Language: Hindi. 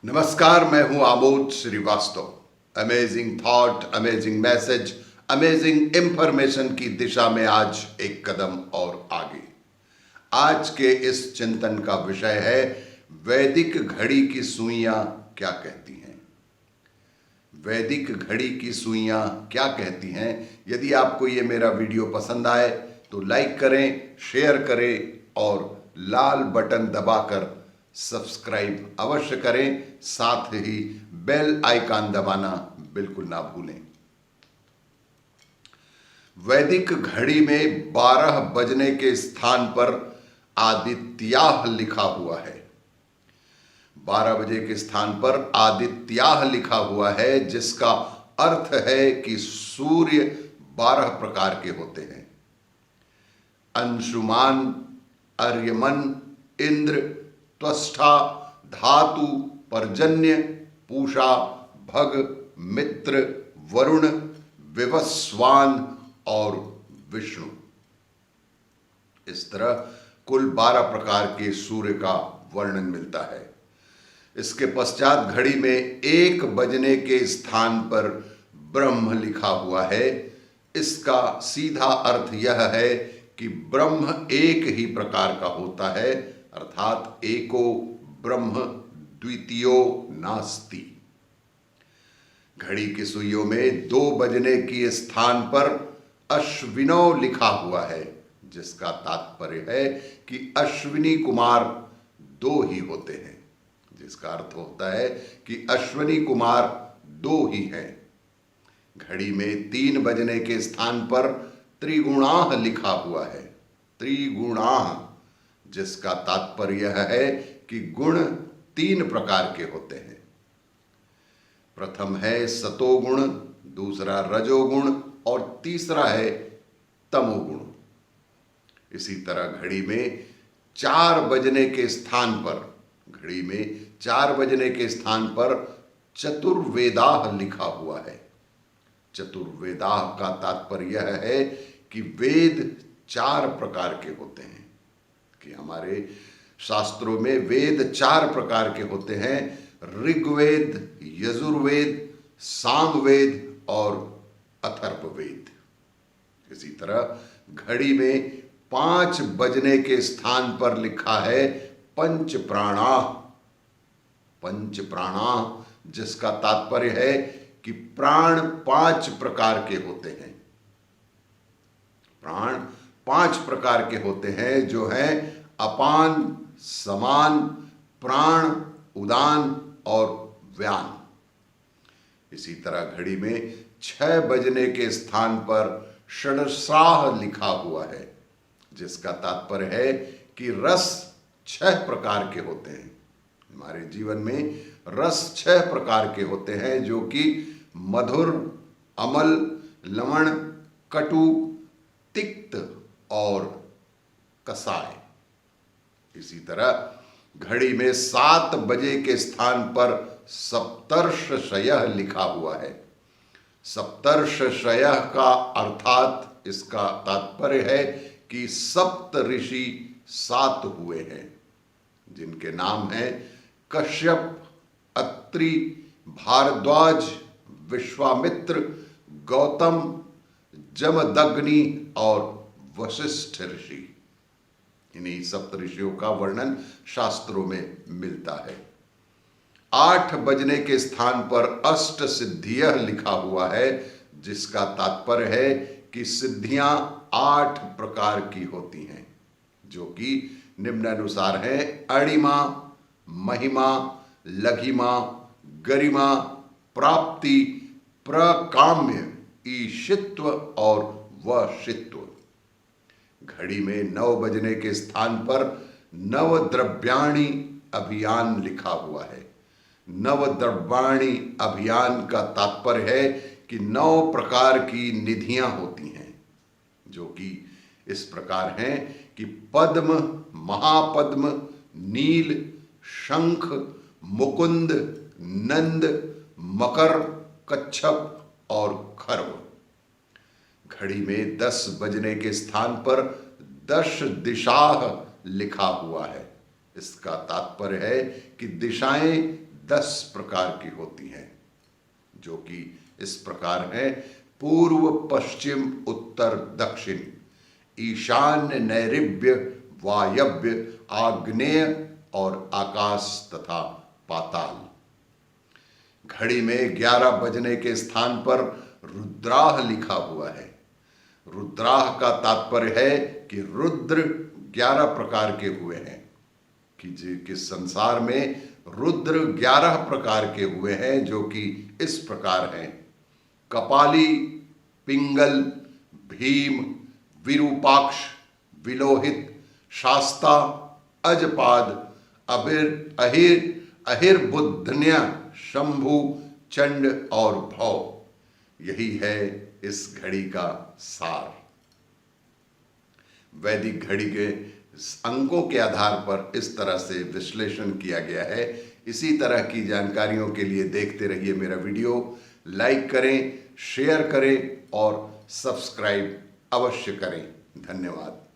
नमस्कार, मैं हूं Amod Srivastava. Amazing thought, amazing message, amazing information की दिशा में आज एक कदम और आगे। आज के इस चिंतन का विषय है वैदिक घड़ी की सुइयां क्या कहती हैं। वैदिक घड़ी की सुइयां क्या कहती हैं। यदि आपको ये मेरा वीडियो पसंद आए तो लाइक करें, शेयर करें और लाल बटन दबाकर सब्सक्राइब अवश्य करें। साथ ही बेल आइकन दबाना बिल्कुल ना भूलें। वैदिक घड़ी में 12 बजने के स्थान पर आदित्याह लिखा हुआ है। 12 बजे के स्थान पर आदित्याह लिखा हुआ है, जिसका अर्थ है कि सूर्य 12 प्रकार के होते हैं। अंशुमान, अर्यमन, इंद्र, त्वष्टा, धातु, पर्जन्य, पूषा, भग, मित्र, वरुण, विवस्वान और विष्णु। इस तरह कुल 12 प्रकार के सूर्य का वर्णन मिलता है। इसके पश्चात घड़ी में 1 बजने के स्थान पर ब्रह्म लिखा हुआ है। इसका सीधा अर्थ यह है कि ब्रह्म एक ही प्रकार का होता है, अर्थात एको ब्रह्म द्वितीयो नास्ति। घड़ी की सुइयों में 2 बजने के स्थान पर अश्विनौ लिखा हुआ है, जिसका तात्पर्य है कि अश्विनी कुमार 2 ही होते हैं। जिसका अर्थ होता है कि अश्विनी कुमार 2 ही हैं। घड़ी में 3 बजने के स्थान पर त्रिगुणाह लिखा हुआ है। त्रिगुणाह, जिसका तात्पर्य यह है कि गुण 3 प्रकार के होते हैं। प्रथम है सतोगुण, दूसरा रजोगुण और तीसरा है तमोगुण। इसी तरह घड़ी में 4 बजने के स्थान पर चतुर्वेदाह लिखा हुआ है। चतुर्वेदाह का तात्पर्य यह है कि वेद 4 प्रकार के होते हैं। कि हमारे शास्त्रों में वेद 4 प्रकार के होते हैं: ऋग्वेद, यजुर्वेद, सामवेद और अथर्ववेद। इसी तरह घड़ी में 5 बजने के स्थान पर लिखा है पंच प्राणाः। पंच प्राणाः, जिसका तात्पर्य है कि प्राण 5 प्रकार के होते हैं। प्राण 5 प्रकार के होते हैं, जो हैं अपान, समान, प्राण, उदान और व्यान। इसी तरह घड़ी में 6 बजने के स्थान पर षडशाह लिखा हुआ है, जिसका तात्पर्य है कि रस 6 प्रकार के होते हैं। हमारे जीवन में रस 6 प्रकार के होते हैं, जो कि मधुर, अमल, लवण, कटु, तिक्त और कसाय। इसी तरह घड़ी में 7 बजे के स्थान पर सप्तर्षशयः लिखा हुआ है। सप्तर्षशयः का अर्थात इसका तात्पर्य है कि 7 ऋषि 7 हुए हैं, जिनके नाम हैं कश्यप, अत्रि, भारद्वाज, विश्वामित्र, गौतम, जमदग्नि और वशिष्ठ ऋषि। इन्हीं 7 ऋषियों का वर्णन शास्त्रों में मिलता है। 8 बजने के स्थान पर अष्ट सिद्धियः लिखा हुआ है, जिसका तात्पर्य है कि सिद्धियां 8 प्रकार की होती हैं, जो कि निम्नानुसार हैं: अणिमा, महिमा, लघिमा, गरिमा, प्राप्ति, प्रकाम्य, ईशित्व और वशित्व। घड़ी में 9 बजने के स्थान पर नवद्रव्याणि अभियान लिखा हुआ है। नवद्रव्याणि अभियान का तात्पर्य है कि 9 प्रकार की निधियां होती हैं, जो कि इस प्रकार हैं कि पद्म, महापद्म, नील, शंख, मुकुंद, नंद, मकर, कच्छप और खर्व। घड़ी में 10 बजने के स्थान पर 10 दिशाः लिखा हुआ है। इसका तात्पर्य है कि दिशाएं 10 प्रकार की होती हैं, जो कि इस प्रकार हैं: पूर्व, पश्चिम, उत्तर, दक्षिण, ईशान्य, नैऋत्य, वायव्य, आग्नेय और आकाश तथा पाताल। घड़ी में 11 बजने के स्थान पर रुद्राह लिखा हुआ है। रुद्राह का तात्पर्य है कि रुद्र 11 प्रकार के हुए हैं, कि संसार में रुद्र 11 प्रकार के हुए हैं, जो कि इस प्रकार हैं: कपाली, पिंगल, भीम, विरूपाक्ष, विलोहित, शास्ता, अजपाद, अहिर्बुद्धन्य, शंभु, चंड और भौ। यही है इस घड़ी का सार। वैदिक घड़ी के अंकों के आधार पर इस तरह से विश्लेषण किया गया है। इसी तरह की जानकारियों के लिए देखते रहिए मेरा वीडियो। लाइक करें, शेयर करें और सब्सक्राइब अवश्य करें। धन्यवाद।